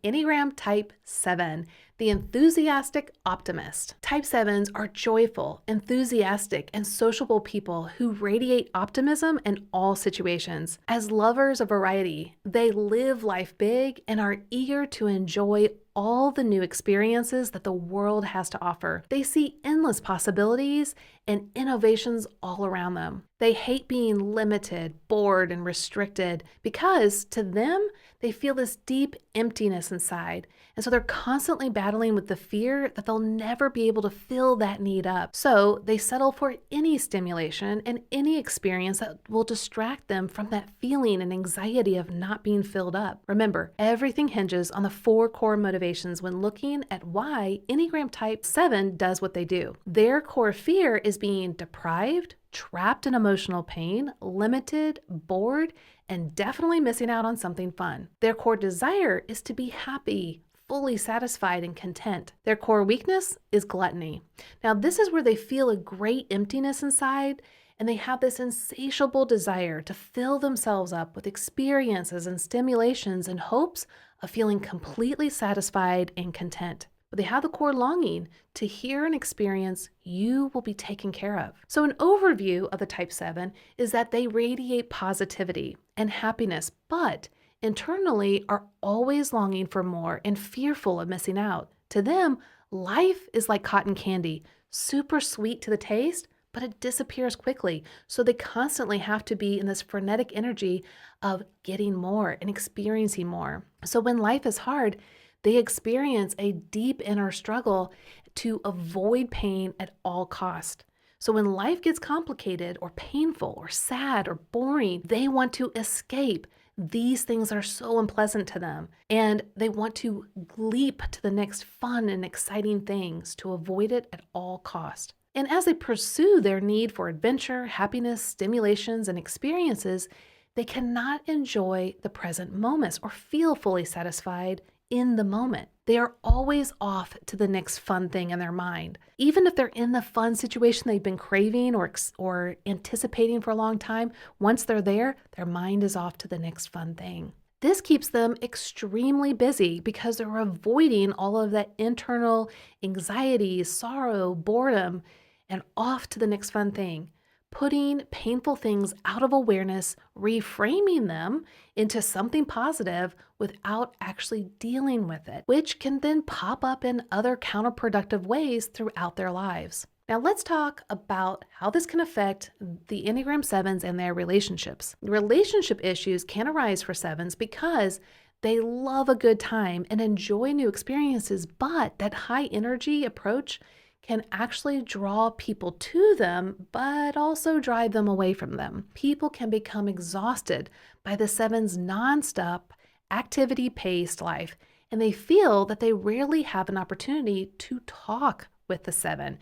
Enneagram Type 7, the Enthusiastic Optimist. Type 7s are joyful, enthusiastic, and sociable people who radiate optimism in all situations. As lovers of variety, they live life big and are eager to enjoy all the new experiences that the world has to offer. They see endless possibilities and innovations all around them. They hate being limited, bored, and restricted because, to them, they feel this deep emptiness inside. And so they're constantly battling with the fear that they'll never be able to fill that need up. So they settle for any stimulation and any experience that will distract them from that feeling and anxiety of not being filled up. Remember, everything hinges on the 4 core motivations when looking at why Enneagram Type 7 does what they do. Their core fear is being deprived, trapped in emotional pain, limited, bored, and definitely missing out on something fun. Their core desire is to be happy, fully satisfied, and content. Their core weakness is gluttony. Now, this is where they feel a great emptiness inside, and they have this insatiable desire to fill themselves up with experiences and stimulations in hopes of feeling completely satisfied and content. But they have the core longing to hear and experience you will be taken care of. So an overview of the Type 7 is that they radiate positivity and happiness, but internally are always longing for more and fearful of missing out. To them, life is like cotton candy, super sweet to the taste, but it disappears quickly. So they constantly have to be in this frenetic energy of getting more and experiencing more. So when life is hard, they experience a deep inner struggle to avoid pain at all cost. So when life gets complicated or painful or sad or boring, they want to escape. These things are so unpleasant to them, and they want to leap to the next fun and exciting things to avoid it at all cost. And as they pursue their need for adventure, happiness, stimulations, and experiences, they cannot enjoy the present moments or feel fully satisfied in the moment. They are always off to the next fun thing in their mind. Even if they're in the fun situation they've been craving or anticipating for a long time, once they're there, their mind is off to the next fun thing. This keeps them extremely busy because they're avoiding all of that internal anxiety, sorrow, boredom, and off to the next fun thing. Putting painful things out of awareness, reframing them into something positive without actually dealing with it, which can then pop up in other counterproductive ways throughout their lives. Now let's talk about how this can affect the Enneagram 7s and their relationships. Relationship issues can arise for 7s because they love a good time and enjoy new experiences, but that high energy approach can actually draw people to them, but also drive them away from them. People can become exhausted by the 7's nonstop, activity-paced life, and they feel that they rarely have an opportunity to talk with the 7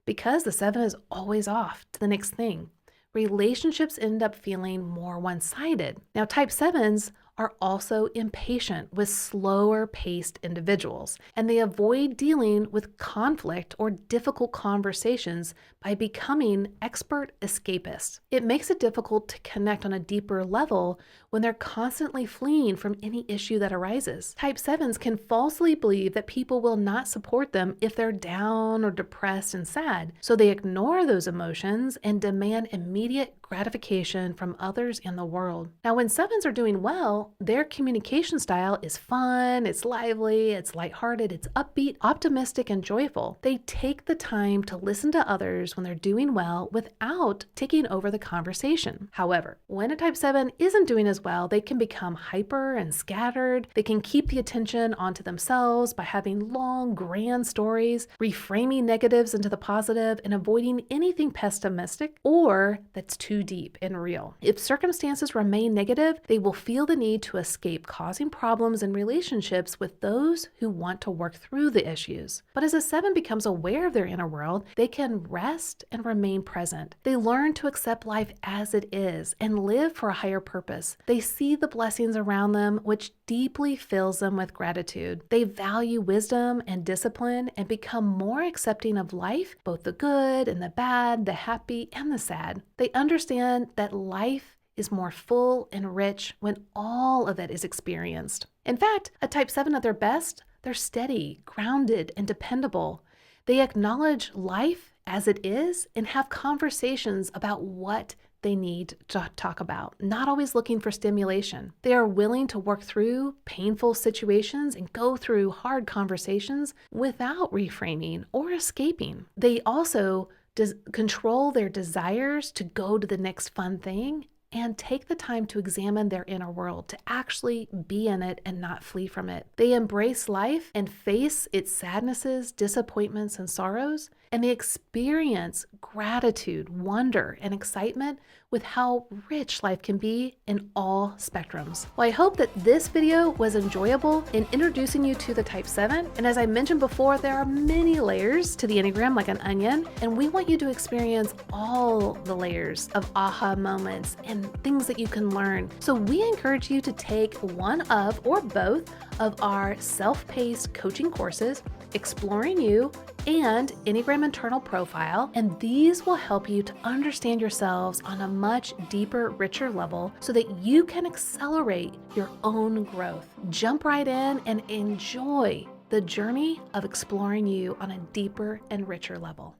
because the 7 is always off to the next thing. Relationships end up feeling more one-sided. Now, Type 7s are also impatient with slower paced individuals, and they avoid dealing with conflict or difficult conversations by becoming expert escapists. It makes it difficult to connect on a deeper level when they're constantly fleeing from any issue that arises. Type 7s can falsely believe that people will not support them if they're down or depressed and sad, so they ignore those emotions and demand immediate gratification from others in the world. Now, when 7s are doing well, their communication style is fun, it's lively, it's lighthearted, it's upbeat, optimistic, and joyful. They take the time to listen to others when they're doing well without taking over the conversation. However, when a Type 7 isn't doing as well, they can become hyper and scattered. They can keep the attention onto themselves by having long, grand stories, reframing negatives into the positive, and avoiding anything pessimistic or that's too deep and real. If circumstances remain negative, they will feel the need to escape, causing problems in relationships with those who want to work through the issues. But as a 7 becomes aware of their inner world, they can rest and remain present. They learn to accept life as it is and live for a higher purpose. They see the blessings around them, which deeply fills them with gratitude. They value wisdom and discipline and become more accepting of life, both the good and the bad, the happy and the sad. They understand that life is more full and rich when all of it is experienced. In fact, a Type 7 at their best, they're steady, grounded, and dependable. They acknowledge life as it is and have conversations about what they need to talk about, not always looking for stimulation. They are willing to work through painful situations and go through hard conversations without reframing or escaping. They also control their desires to go to the next fun thing and take the time to examine their inner world, to actually be in it and not flee from it. They embrace life and face its sadnesses, disappointments, and sorrows, and they experience gratitude, wonder, and excitement with how rich life can be in all spectrums. Well, I hope that this video was enjoyable in introducing you to the Type 7. And as I mentioned before, there are many layers to the Enneagram, like an onion, and we want you to experience all the layers of aha moments and things that you can learn. So we encourage you to take one of or both of our self-paced coaching courses, Exploring You and Enneagram Internal Profile, and these will help you to understand yourselves on a much deeper, richer level so that you can accelerate your own growth. Jump right in and enjoy the journey of exploring you on a deeper and richer level.